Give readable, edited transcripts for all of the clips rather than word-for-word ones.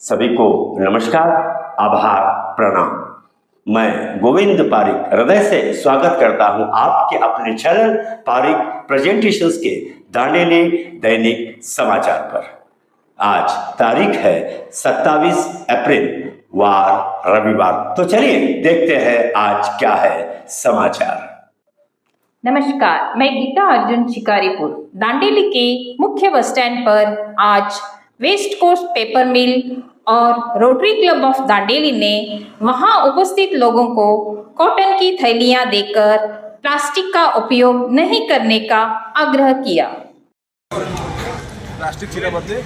सभी को नमस्कार, आभार, प्रणाम। मैं गोविंद पारिक हृदय से स्वागत करता हूं आपके अपने चैनल पारिक प्रेजेंटेशंस के दांडेली दैनिक समाचार पर। आज तारीख है 27 अप्रैल, वार रविवार। तो चलिए देखते हैं आज क्या है समाचार। नमस्कार, मैं गीता अर्जुन शिकारीपुर। दांडेली के मुख्य बस स्टैंड पर आज वेस्ट कोस्ट पेपर मिल और रोटरी क्लब ऑफ दांडेली ने वहां उपस्थित लोगों को कॉटन की थैलियां देकर प्लास्टिक का उपयोग नहीं करने का आग्रह किया। प्लास्टिक चिरामध्ये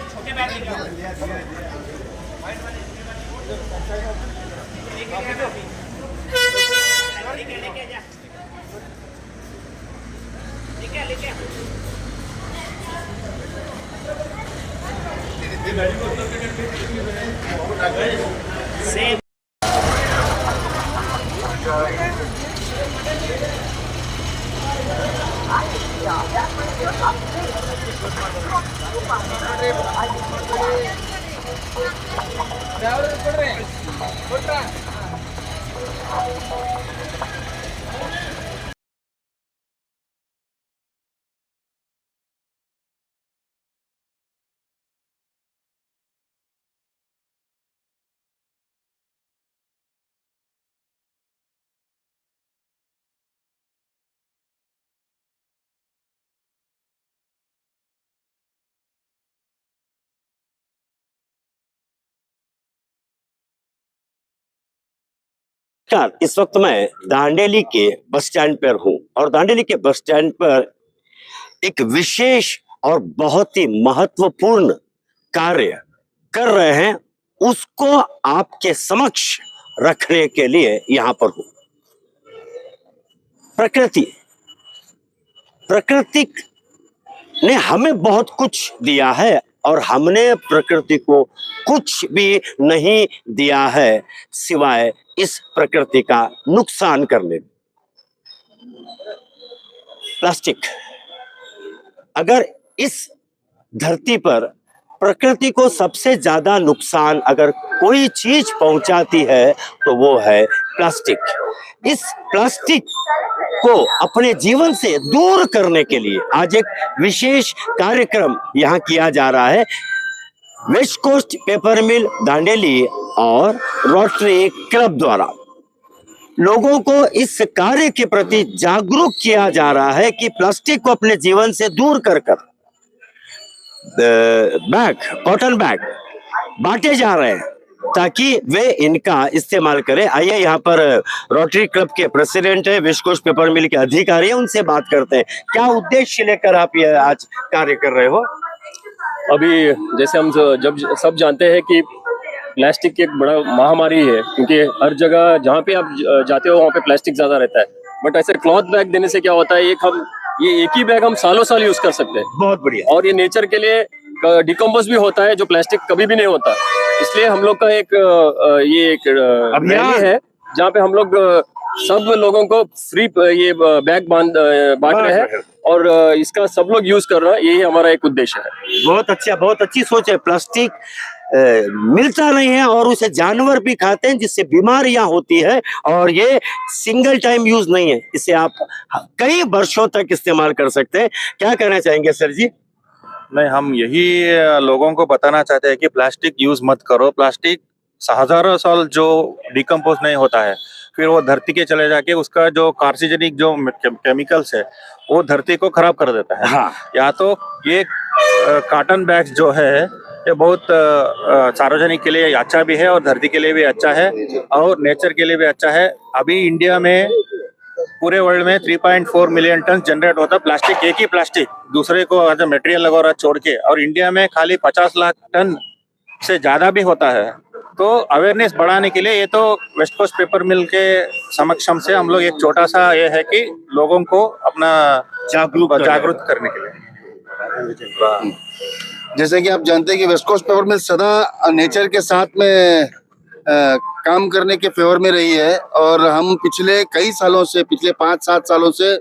छोटे बैग लेके इस वक्त मैं दांडेली के बस स्टैंड पर हूं और दांडेली के बस स्टैंड पर एक विशेष और बहुत ही महत्वपूर्ण कार्य कर रहे हैं, उसको आपके समक्ष रखने के लिए यहां पर हूं। प्रकृति ने हमें बहुत कुछ दिया है और हमने प्रकृति को कुछ भी नहीं दिया है सिवाय इस प्रकृति का नुकसान करने। प्लास्टिक अगर इस धरती पर प्रकृति को सबसे ज्यादा नुकसान अगर कोई चीज पहुंचाती है तो वो है प्लास्टिक। इस प्लास्टिक को अपने जीवन से दूर करने के लिए आज एक विशेष कार्यक्रम यहाँ किया जा रहा है। वेस्ट कोस्ट पेपर मिल दांडेली और रोटरी क्लब द्वारा लोगों को इस कार्य के प्रति जागरूक किया जा रहा है कि प्लास्टिक को अपने जीवन से दूर कर बैग, कॉटन बैग बांटे जा रहे हैं ताकि वे इनका इस्तेमाल करें। आइए यहाँ पर रोटरी क्लब के प्रेसिडेंट है, वेस्ट कोस्ट पेपर मिल के अधिकारी हैं, उनसे बात करते हैं। क्या उद्देश्य लेकर आप ये आज कार्य कर रहे हो? अभी जैसे हम जब सब जानते हैं कि प्लास्टिक एक बड़ा महामारी है, क्योंकि हर जगह जहाँ पे आप जाते हो वहाँ पे प्लास्टिक ज्यादा रहता है। बट ऐसे क्लॉथ बैग देने से क्या होता है, एक ही बैग हम सालों साल यूज कर सकते हैं। बहुत बढ़िया। और ये नेचर के लिए डिकम्पोज भी होता है, जो प्लास्टिक कभी भी नहीं होता। इसलिए हम लोग का एक अभियान है जहाँ पे हम लोग सब लोगों को फ्री ये बैग बांट रहे हैं और इसका सब लोग यूज कर रहे हैं। यही हमारा एक उद्देश्य है। बहुत अच्छा, बहुत अच्छी सोच है। प्लास्टिक मिलता नहीं है और उसे जानवर भी खाते हैं, जिससे बीमारियां होती है। और ये सिंगल टाइम यूज नहीं है, इसे आप कई वर्षों तक इस्तेमाल कर सकते हैं। क्या कहना चाहेंगे सर जी? नहीं, हम यही लोगों को बताना चाहते हैं कि प्लास्टिक यूज मत करो। प्लास्टिक हजारों साल जो डिकम्पोज नहीं होता है, फिर वो धरती के चले जाके उसका जो कार्सिजेनिक जो केमिकल्स है वो धरती को खराब कर देता है। हाँ। या तो ये कॉटन बैग्स जो है ये बहुत सार्वजनिक के लिए अच्छा भी है और धरती के लिए भी अच्छा है और नेचर के लिए भी अच्छा है। अभी इंडिया में पूरे वर्ल्ड में 3.4 मिलियन टन जनरेट होता है प्लास्टिक, एक ही प्लास्टिक दूसरे को एज मटेरियल वगैरह छोड़ के, और इंडिया में खाली 50 लाख टन से ज्यादा भी होता है। तो अवेयरनेस बढ़ाने के लिए ये तो वेस्ट कोस्ट पेपर मिल के समक्षम से हम लोग एक छोटा सा ये है कि लोगों को अपना जागरूक करने के लिए। जैसे कि आप जानते हैं कि वेस्ट कोस्ट पेपर मिल सदा नेचर के साथ में काम करने के फेवर में रही है, और हम पिछले कई सालों से, पिछले 5-7 सालों से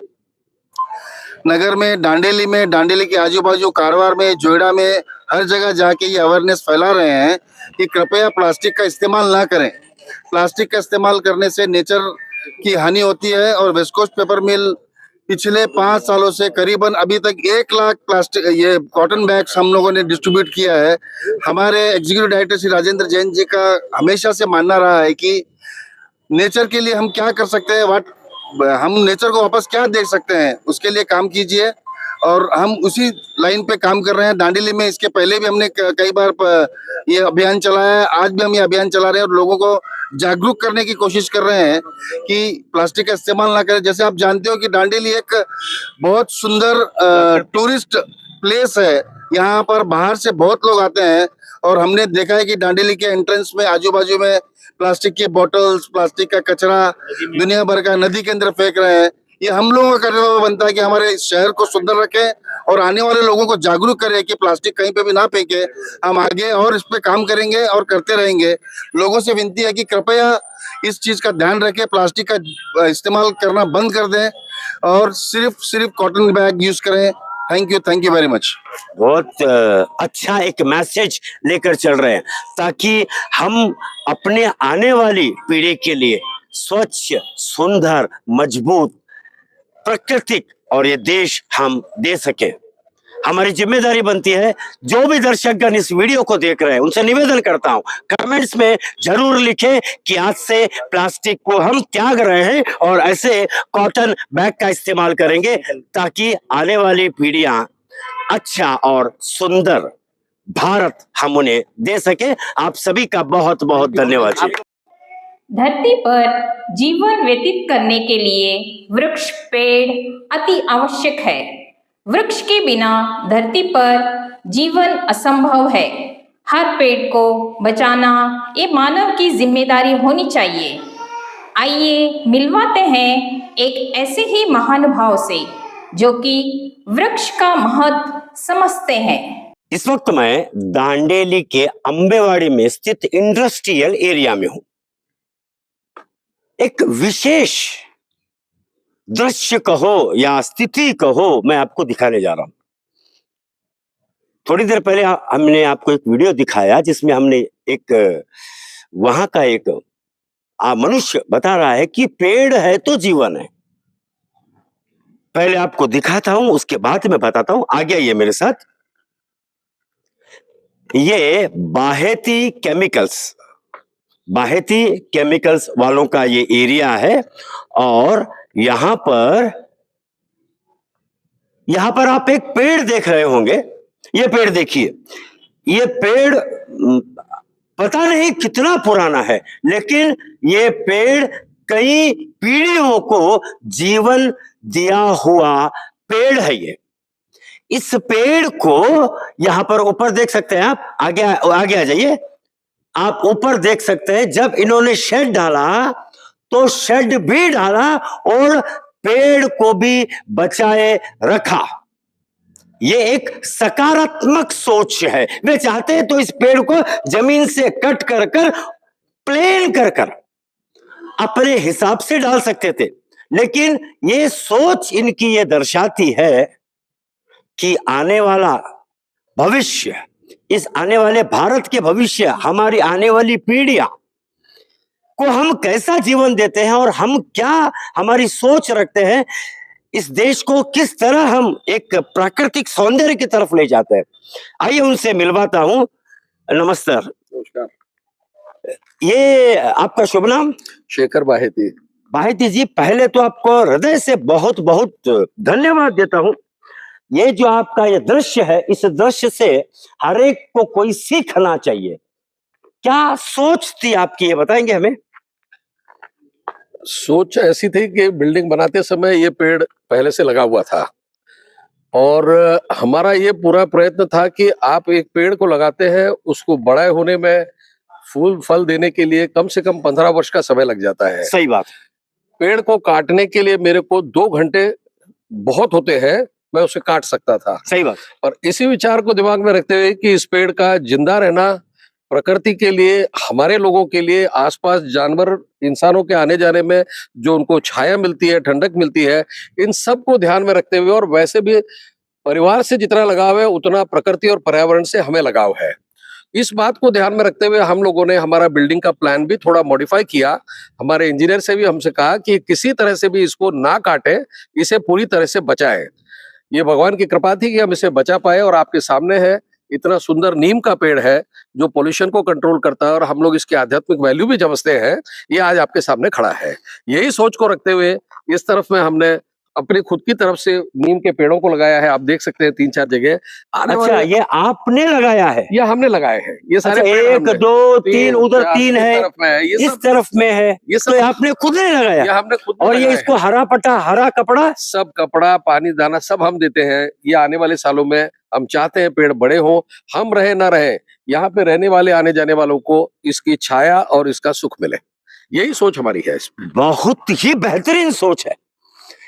नगर में, डांडेली के आजू बाजू, कारवार में, जोइडा में, हर जगह जाके ये अवेयरनेस फैला रहे हैं कि कृपया प्लास्टिक का इस्तेमाल ना करें। प्लास्टिक का इस्तेमाल करने से नेचर की हानि होती है। और वेस्ट कोस्ट पेपर मिल पिछले 5 सालों से करीबन अभी तक 1 लाख प्लास्टिक ये कॉटन बैग्स हम लोगों ने डिस्ट्रीब्यूट किया है। हमारे एग्जीक्यूटिव डायरेक्टर श्री राजेंद्र जैन जी का हमेशा से मानना रहा है कि नेचर के लिए हम क्या कर सकते हैं, हम नेचर को वापस क्या दे सकते हैं, उसके लिए काम कीजिए। और हम उसी लाइन पे काम कर रहे हैं। दांडेली में इसके पहले भी हमने कई बार ये अभियान चलाया है, आज भी हम ये अभियान चला रहे हैं और लोगों को जागरूक करने की कोशिश कर रहे हैं कि प्लास्टिक का इस्तेमाल ना करें। जैसे आप जानते हो कि दांडेली एक बहुत सुंदर टूरिस्ट प्लेस है, यहाँ पर बाहर से बहुत लोग आते हैं, और हमने देखा है कि दांडेली के एंट्रेंस में आजू बाजू में प्लास्टिक के बॉटल्स, प्लास्टिक का कचरा दुनिया भर का नदी के अंदर फेंक रहे हैं। ये हम लोगों का कर्तव्य बनता है कि हमारे इस शहर को सुंदर रखें और आने वाले लोगों को जागरूक करें कि प्लास्टिक कहीं पे भी ना फेंके। हम आगे और इस पे काम करेंगे और करते रहेंगे। लोगों से विनती है कि कृपया इस चीज का ध्यान रखें, प्लास्टिक का इस्तेमाल करना बंद कर दें और सिर्फ कॉटन बैग यूज करें। Thank you very much. बहुत अच्छा एक मैसेज लेकर चल रहे हैं ताकि हम अपने आने वाली पीढ़ी के लिए स्वच्छ, सुंदर, मजबूत, प्राकृतिक और ये देश हम दे सके। हमारी जिम्मेदारी बनती है। जो भी दर्शकगण इस वीडियो को देख रहे हैं उनसे निवेदन करता हूं, कमेंट्स में जरूर लिखें कि आज से प्लास्टिक को हम त्याग रहे हैं और ऐसे कॉटन बैग का इस्तेमाल करेंगे ताकि आने वाली पीढ़ियां अच्छा और सुंदर भारत हम उन्हें दे सके। आप सभी का बहुत बहुत धन्यवाद जी। धरती पर जीवन व्यतीत करने के लिए वृक्ष, पेड़ अति आवश्यक है। वृक्ष के बिना धरती पर जीवन असंभव है। हर पेड़ को बचाना ये मानव की जिम्मेदारी होनी चाहिए। आइए मिलवाते हैं एक ऐसे ही महानुभाव से जो कि वृक्ष का महत्व समझते हैं। इस वक्त मैं दांडेली के अंबेवाड़ी में स्थित इंडस्ट्रियल एरिया में हूं। एक विशेष दृश्य कहो या स्थिति कहो मैं आपको दिखाने जा रहा हूं। थोड़ी देर पहले हमने आपको एक वीडियो दिखाया जिसमें हमने एक वहां का एक मनुष्य बता रहा है कि पेड़ है तो जीवन है। पहले आपको दिखाता हूं, उसके बाद मैं बताता हूं। आगे आइए मेरे साथ। ये बाहेती केमिकल्स वालों का ये एरिया है और यहां पर आप एक पेड़ देख रहे होंगे। ये पेड़ देखिए, ये पेड़ पता नहीं कितना पुराना है, लेकिन ये पेड़ कई पीढ़ियों को जीवन दिया हुआ पेड़ है। ये इस पेड़ को यहां पर ऊपर देख सकते हैं आप। आगे आ जाइए। आप ऊपर देख सकते हैं जब इन्होंने शेड डाला तो शेड भी डाला और पेड़ को भी बचाए रखा। ये एक सकारात्मक सोच है। वे चाहते हैं तो इस पेड़ को जमीन से कट कर प्लेन कर अपने हिसाब से डाल सकते थे, लेकिन ये सोच इनकी ये दर्शाती है कि आने वाला भविष्य, इस आने वाले भारत के भविष्य, हमारी आने वाली पीढ़ियां को हम कैसा जीवन देते हैं और हम क्या हमारी सोच रखते हैं, इस देश को किस तरह हम एक प्राकृतिक सौंदर्य की तरफ ले जाते हैं। आइए उनसे मिलवाता हूं। नमस्कार। ये आपका शुभ नाम? शेखर बाहेती। बाहेती जी, पहले तो आपको हृदय से बहुत बहुत धन्यवाद देता हूँ। ये जो आपका ये दृश्य है, इस दृश्य से हर एक को कोई सीखना चाहिए। क्या सोच थी आपकी, ये बताएंगे हमें? सोच ऐसी थी कि बिल्डिंग बनाते समय ये पेड़ पहले से लगा हुआ था और हमारा ये पूरा प्रयत्न था कि आप एक पेड़ को लगाते हैं, उसको बड़ा होने में, फूल फल देने के लिए कम से कम 15 वर्ष का समय लग जाता है। सही बात। पेड़ को काटने के लिए मेरे को 2 घंटे बहुत होते हैं, मैं उसे काट सकता था। सही बात। और इसी विचार को दिमाग में रखते हुए कि इस पेड़ का जिंदा रहना प्रकृति के लिए, हमारे लोगों के लिए, आसपास जानवर इंसानों के आने जाने में जो उनको छाया मिलती है, ठंडक मिलती है, इन सब को ध्यान में रखते हुए, और वैसे भी परिवार से जितना लगाव है उतना प्रकृति और पर्यावरण से हमें लगाव है, इस बात को ध्यान में रखते हुए हम लोगों ने हमारा बिल्डिंग का प्लान भी थोड़ा मॉडिफाई किया। हमारे इंजीनियर से भी हमसे कहा कि किसी तरह से भी इसको ना काटे, इसे पूरी तरह से बचाएं। ये भगवान की कृपा थी कि हम इसे बचा पाए, और आपके सामने है इतना सुंदर नीम का पेड़ है जो पोल्यूशन को कंट्रोल करता है और हम लोग इसकी आध्यात्मिक वैल्यू भी समझते हैं। ये आज आपके सामने खड़ा है। यही सोच को रखते हुए इस तरफ में हमने अपनी खुद की तरफ से नीम के पेड़ों को लगाया है। आप देख सकते हैं 3-4 जगह। अच्छा, ये आपने लगाया है? ये हमने लगाए हैं। ये सारे अच्छा, पेड़ 1 हमने- 2 3 उधर 3 है, इस तरफ में है, ये इस सब तरफ में है, ये तो सब आपने खुद ने लगाया? ये हमने खुद और ये लगाए इसको हैं। हरा पट्टा, हरा कपड़ा, सब कपड़ा, पानी, दाना सब हम देते हैं। ये आने वाले सालों में हम चाहते हैं पेड़ बड़े हों, हम रहे ना रहे, यहाँ पे रहने वाले आने जाने वालों को इसकी छाया और इसका सुख मिले। यही सोच हमारी है। बहुत ही बेहतरीन सोच है।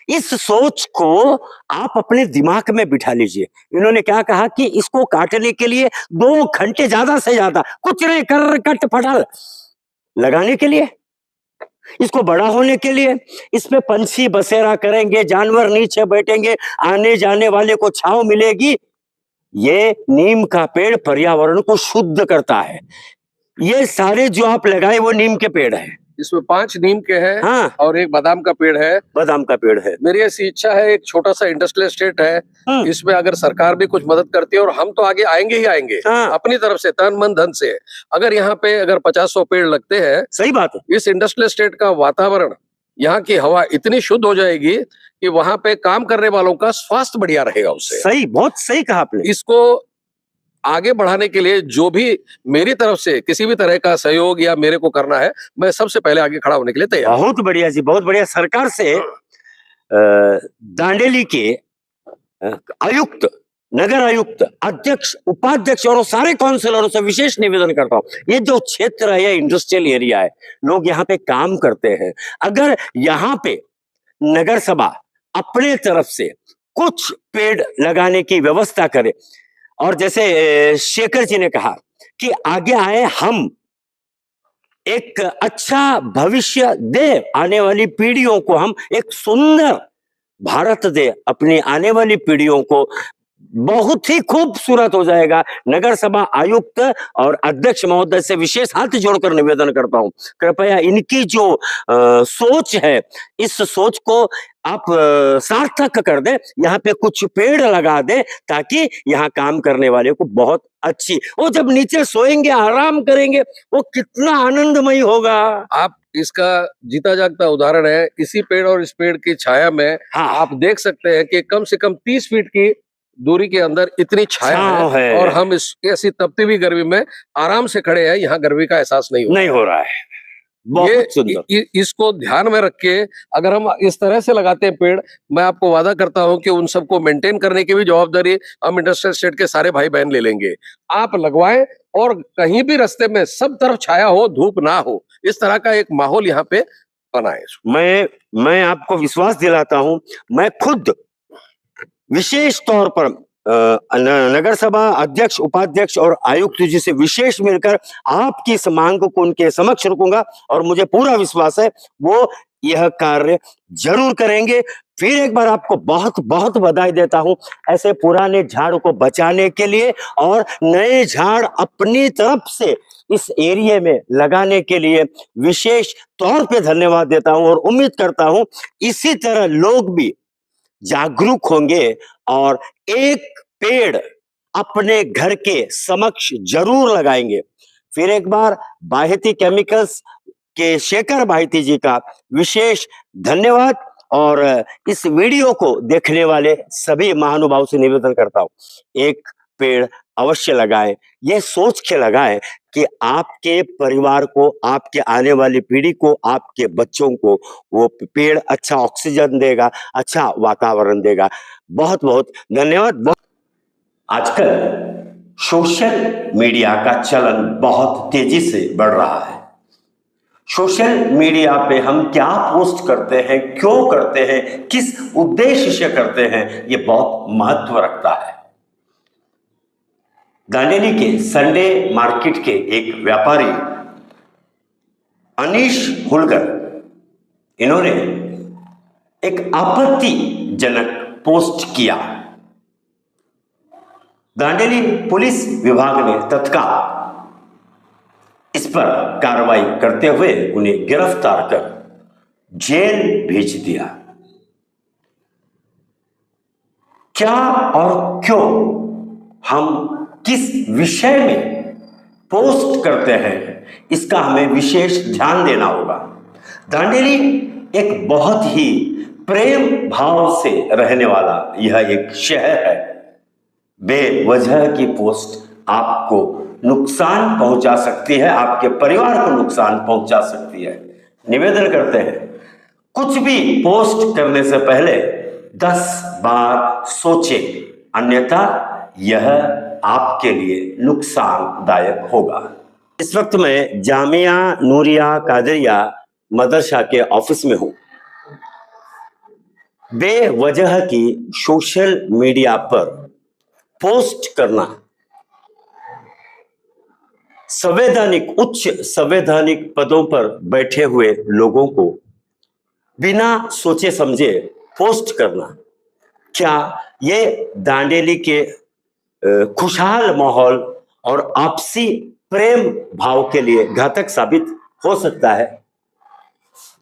इस सोच को आप अपने दिमाग में बिठा लीजिए। इन्होंने क्या कहा कि इसको काटने के लिए 2 घंटे ज्यादा से ज्यादा, कुछ नहीं, कर कट फटल लगाने के लिए, इसको बड़ा होने के लिए, इस पे पंछी बसेरा करेंगे, जानवर नीचे बैठेंगे, आने जाने वाले को छांव मिलेगी। ये नीम का पेड़ पर्यावरण को शुद्ध करता है। ये सारे जो आप लगाए वो नीम के पेड़ हैं। इसमें 5 नीम के हैं। हाँ, और 1 बादाम का पेड़ है। बादाम का पेड़ है। मेरी ऐसी इच्छा है, एक छोटा सा इंडस्ट्रियल एस्टेट है, इसमें अगर सरकार भी कुछ मदद करती है, और हम तो आगे आएंगे ही आएंगे हाँ। अपनी तरफ से, तन मन धन से। अगर यहाँ पे अगर 50-100 पेड़ लगते हैं, सही बात है। इस इंडस्ट्रियल एस्टेट का वातावरण, यहाँ की हवा इतनी शुद्ध हो जाएगी कि वहां पे काम करने वालों का स्वास्थ्य बढ़िया रहेगा उससे। सही, बहुत सही कहा आपने। इसको आगे बढ़ाने के लिए जो भी मेरी तरफ से किसी भी तरह का सहयोग या मेरे को करना है, मैं सबसे पहले आगे खड़ा होने के लिए तैयार हूं। बहुत बढ़िया जी, बहुत बढ़िया। सरकार से दांडेली के आयुक्त, नगर आयुक्त, अध्यक्ष, उपाध्यक्ष और सारे काउंसिलरों से विशेष निवेदन करता हूँ, ये जो क्षेत्र है, ये इंडस्ट्रियल एरिया है, लोग यहाँ पे काम करते हैं। अगर यहाँ पे नगर सभा अपने तरफ से कुछ पेड़ लगाने की व्यवस्था करे, और जैसे शेखर जी ने कहा कि आगे आए, हम एक अच्छा भविष्य दे, आने वाली पीढ़ियों को हम एक सुंदर भारत दे, अपनी आने वाली पीढ़ियों को बहुत ही खूबसूरत हो जाएगा। नगर सभा आयुक्त और अध्यक्ष महोदय से विशेष हाथ जोड़कर निवेदन करता हूं, कृपया इनकी जो सोच है, इस सोच को आप सार्थक कर दे, यहाँ पे कुछ पेड़ लगा दे, ताकि यहाँ काम करने वाले को बहुत अच्छी, वो जब नीचे सोएंगे, आराम करेंगे, वो कितना आनंदमय होगा। आप इसका जीता जागता उदाहरण है। इसी पेड़ और इस पेड़ की छाया में हाँ, आप देख सकते हैं कि कम से कम 30 फीट की दूरी के अंदर इतनी छाया है, और हम इस ऐसी तपती हुई गर्मी में आराम से खड़े हैं। यहाँ गर्मी का एहसास नहीं हो रहा है। बहुत सुंदर। इसको ध्यान में रख के अगर हम इस तरह से लगाते हैं पेड़, मैं आपको वादा करता हूं कि उन सबको मेंटेन करने की भी जवाबदारी हम इंडस्ट्रियल एस्टेट के सारे भाई बहन ले लेंगे। आप लगवाएं, और कहीं भी रास्ते में सब तरफ छाया हो, धूप ना हो, इस तरह का एक माहौल यहाँ पे बनाए। मैं आपको विश्वास दिलाता हूं, मैं खुद विशेष तौर पर नगर सभा अध्यक्ष, उपाध्यक्ष और आयुक्त जी से विशेष मिलकर आपकी इस मांग को उनके समक्ष रखूंगा, और मुझे पूरा विश्वास है वो यह कार्य जरूर करेंगे। फिर एक बार आपको बहुत बहुत बधाई देता हूं, ऐसे पुराने झाड़ को बचाने के लिए और नए झाड़ अपनी तरफ से इस एरिया में लगाने के लिए विशेष तौर पे धन्यवाद देता हूं, और उम्मीद करता हूं इसी तरह लोग भी जागरूक होंगे और एक पेड़ अपने घर के समक्ष जरूर लगाएंगे। फिर एक बार बाहेती केमिकल्स के शेखर बाहेती जी का विशेष धन्यवाद। और इस वीडियो को देखने वाले सभी महानुभाव से निवेदन करता हूं, एक पेड़ अवश्य लगाएं। यह सोच के लगाएं कि आपके परिवार को, आपके आने वाली पीढ़ी को, आपके बच्चों को वो पेड़ अच्छा ऑक्सीजन देगा, अच्छा वातावरण देगा। बहुत बहुत धन्यवाद। आजकल सोशल मीडिया का चलन बहुत तेजी से बढ़ रहा है। सोशल मीडिया पे हम क्या पोस्ट करते हैं, क्यों करते हैं, किस उद्देश्य से करते हैं, ये बहुत महत्व रखता है। दांडेली के संडे मार्केट के एक व्यापारी अनीश हुलगर, इन्होंने एक आपत्तिजनक पोस्ट किया। दांडेली पुलिस विभाग ने तत्काल इस पर कार्रवाई करते हुए उन्हें गिरफ्तार कर जेल भेज दिया। क्या और क्यों हम किस विषय में पोस्ट करते हैं, इसका हमें विशेष ध्यान देना होगा। दांडेली एक बहुत ही प्रेम भाव से रहने वाला यह एक शहर है। बेवजह की पोस्ट आपको नुकसान पहुंचा सकती है, आपके परिवार को नुकसान पहुंचा सकती है। निवेदन करते हैं, कुछ भी पोस्ट करने से पहले 10 बार सोचें, अन्यथा यह आपके लिए नुकसानदायक होगा। इस वक्त मैं जामिया नूरिया कादरिया मदरसा के ऑफिस में हूं। बेवजह की सोशल मीडिया पर पोस्ट करना संवैधानिक, उच्च संवैधानिक पदों पर बैठे हुए लोगों को बिना सोचे समझे पोस्ट करना, क्या ये दांडेली के खुशहाल माहौल और आपसी प्रेम भाव के लिए घातक साबित हो सकता है?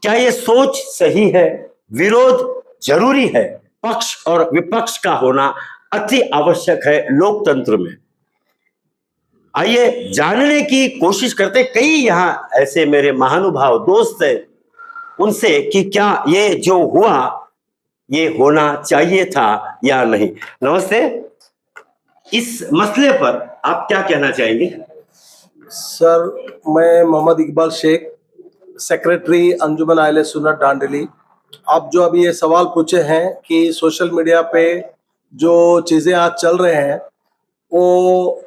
क्या ये सोच सही है? विरोध जरूरी है। पक्ष और विपक्ष का होना अति आवश्यक है लोकतंत्र में। आइए जानने की कोशिश करते। कई यहाँ ऐसे मेरे महानुभाव दोस्त हैं, उनसे कि क्या ये जो हुआ ये होना चाहिए था या नहीं। नमस्ते, इस मसले पर आप क्या कहना चाहेंगे? सर, मैं मोहम्मद इकबाल शेख, सेक्रेटरी अंजुमन अहले सुन्नत दांडेली। आप जो अभी ये सवाल पूछे हैं कि सोशल मीडिया पे जो चीज़ें आज चल रहे हैं वो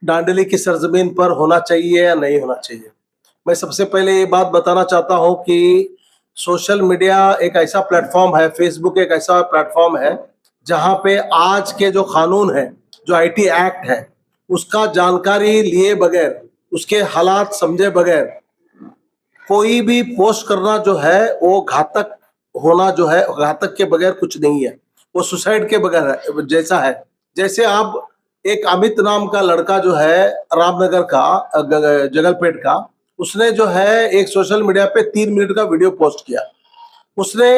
दांडेली की सरजमीन पर होना चाहिए या नहीं होना चाहिए। मैं सबसे पहले ये बात बताना चाहता हूँ कि सोशल मीडिया एक ऐसा प्लेटफॉर्म है, फेसबुक एक ऐसा प्लेटफॉर्म है जहाँ पे आज के जो कानून है, जो आईटी एक्ट है, उसका जानकारी लिए बगैर, उसके हालात समझे बगैर कोई भी पोस्ट करना जो है वो घातक होना जो है, घातक के बगैर कुछ नहीं है, वो सुसाइड के बगैर जैसा है। जैसे आप एक अमित नाम का लड़का जो है रामनगर का, जगलपेट का, उसने जो है एक सोशल मीडिया पे 3 मिनट का वीडियो पोस्ट किया। उसने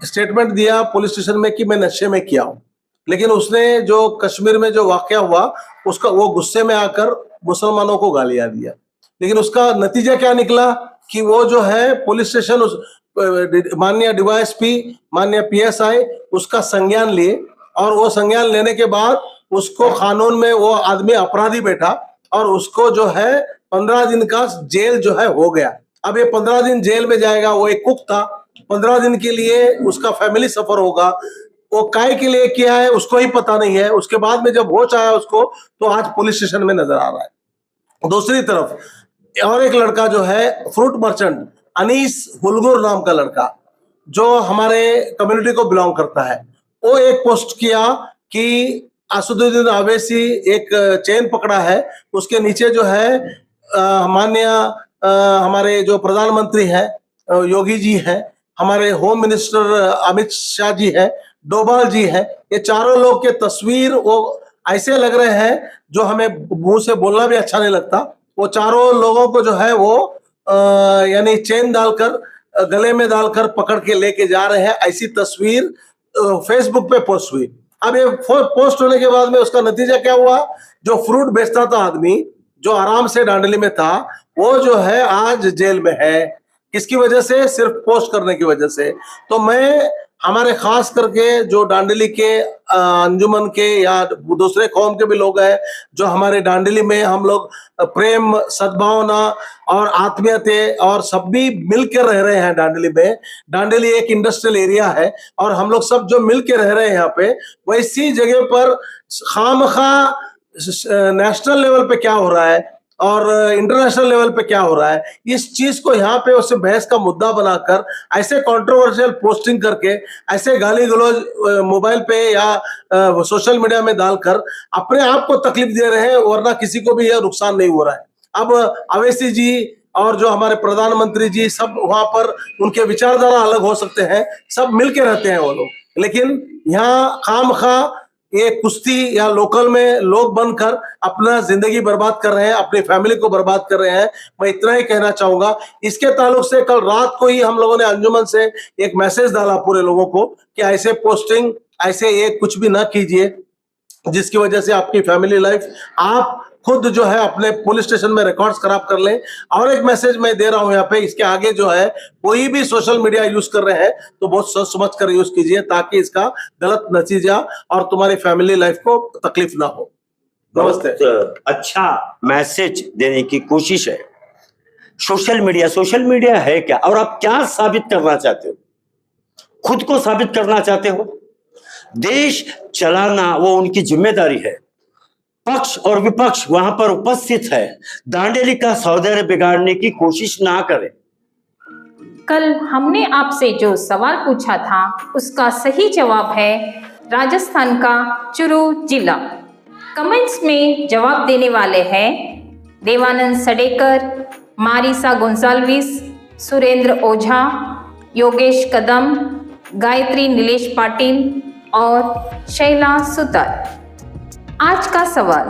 स्टेटमेंट दिया पुलिस स्टेशन में कि मैं नशे में किया हूँ, लेकिन उसने जो कश्मीर में जो वाकया हुआ उसका वो गुस्से में आकर मुसलमानों को गालियां दिया। लेकिन उसका नतीजा क्या निकला कि वो जो है पुलिस स्टेशन, माननीय डीवाईएसपी, माननीय पीएसआई उसका संज्ञान लिए, और वो संज्ञान लेने के बाद उसको कानून में वो आदमी अपराधी बैठा और उसको जो है 15 दिन का जेल जो है हो गया। अब ये 15 दिन जेल में जाएगा। वो एक कुक था, 15 दिन के लिए उसका फैमिली सफर होगा। वो काय के लिए किया है उसको ही पता नहीं है। उसके बाद में जब होश आया उसको, तो आज पुलिस स्टेशन में नजर आ रहा है। दूसरी तरफ और एक लड़का जो है फ्रूट मर्चेंट, अनीस हुलगुर नाम का लड़का, जो हमारे कम्युनिटी को बिलोंग करता है, वो एक पोस्ट किया कि असदुद्दीन अवैसी एक चेन पकड़ा है, उसके नीचे जो है माननीय हमारे जो प्रधानमंत्री हैं योगी जी हैं, हमारे होम मिनिस्टर अमित शाह जी हैं, डोभाल जी हैं, ये चारों लोग के तस्वीर वो ऐसे लग रहे हैं जो हमें मुंह से बोलना भी अच्छा नहीं लगता। वो चारों लोगों को जो है वो यानी चेन डालकर, गले में डालकर पकड़ के लेके जा रहे हैं, ऐसी तस्वीर फेसबुक पे पोस्ट हुई। अब ये पोस्ट होने के बाद में उसका नतीजा क्या हुआ? जो फ्रूट बेचता था आदमी, जो आराम से दांडेली में था, वो जो है आज जेल में है। किसकी वजह से? सिर्फ पोस्ट करने की वजह से। तो मैं हमारे खास करके जो दांडेली के अंजुमन के या दूसरे कौम के भी लोग हैं, जो हमारे दांडेली में हम लोग प्रेम, सद्भावना और आत्मीयता और सब भी मिलकर रह रहे हैं दांडेली में। दांडेली एक इंडस्ट्रियल एरिया है और हम लोग सब जो मिलकर रह रहे हैं यहाँ पे, वैसी जगह पर खामखा नेशनल लेवल पे क्या हो रहा है और इंटरनेशनल लेवल पे क्या हो रहा है, इस चीज को यहाँ पे उससे बहस का मुद्दा बनाकर ऐसे कंट्रोवर्शियल पोस्टिंग करके, ऐसे गाली गलौज मोबाइल पे या सोशल मीडिया में डालकर अपने आप को तकलीफ दे रहे हैं, वरना किसी को भी यह नुकसान नहीं हो रहा है। अब अवैसी जी और जो हमारे प्रधानमंत्री जी, सब वहां पर उनके विचारधारा अलग हो सकते हैं, सब मिलके रहते हैं वो लोग, लेकिन यहाँ खामखा ये कुश्ती या लोकल में लोग बनकर अपना जिंदगी बर्बाद कर रहे हैं, अपनी फैमिली को बर्बाद कर रहे हैं। मैं इतना ही कहना चाहूंगा। इसके ताल्लुक से कल रात को ही हम लोगों ने अंजुमन से एक मैसेज डाला पूरे लोगों को कि ऐसे पोस्टिंग, ऐसे ये कुछ भी ना कीजिए जिसकी वजह से आपकी फैमिली लाइफ, आप खुद जो है अपने पुलिस स्टेशन में रिकॉर्ड्स खराब कर लें। और एक मैसेज मैं दे रहा हूं यहाँ पे, इसके आगे जो है कोई भी सोशल मीडिया यूज कर रहे हैं तो बहुत सोच समझ कर यूज कीजिए, ताकि इसका गलत नतीजा और तुम्हारी फैमिली लाइफ को तकलीफ ना हो। नमस्ते। बहुत अच्छा मैसेज देने की कोशिश है। सोशल मीडिया है क्या, और आप क्या साबित करना चाहते हो? खुद को साबित करना चाहते हो? देश चलाना वो उनकी जिम्मेदारी है। पक्ष और विपक्ष वहां पर उपस्थित है। दांडेली का सौंदर्य बिगाड़ने की कोशिश ना करें। कल हमने आपसे जो सवाल पूछा था उसका सही जवाब है राजस्थान का चुरू जिला। कमेंट्स में जवाब देने वाले हैं देवानंद सडेकर, मारिसा गोंसाल्विस, सुरेंद्र ओझा, योगेश कदम, गायत्री नीलेश पाटिल और शैला सुतार। आज का सवाल,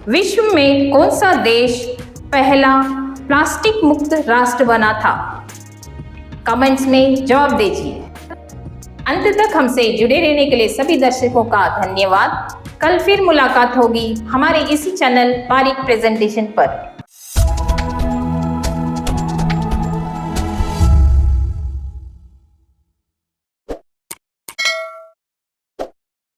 विश्व में कौन सा देश पहला प्लास्टिक मुक्त राष्ट्र बना था? कमेंट्स में जवाब दीजिए। अंत तक हमसे जुड़े रहने के लिए सभी दर्शकों का धन्यवाद। कल फिर मुलाकात होगी हमारे इसी चैनल बारीक प्रेजेंटेशन पर।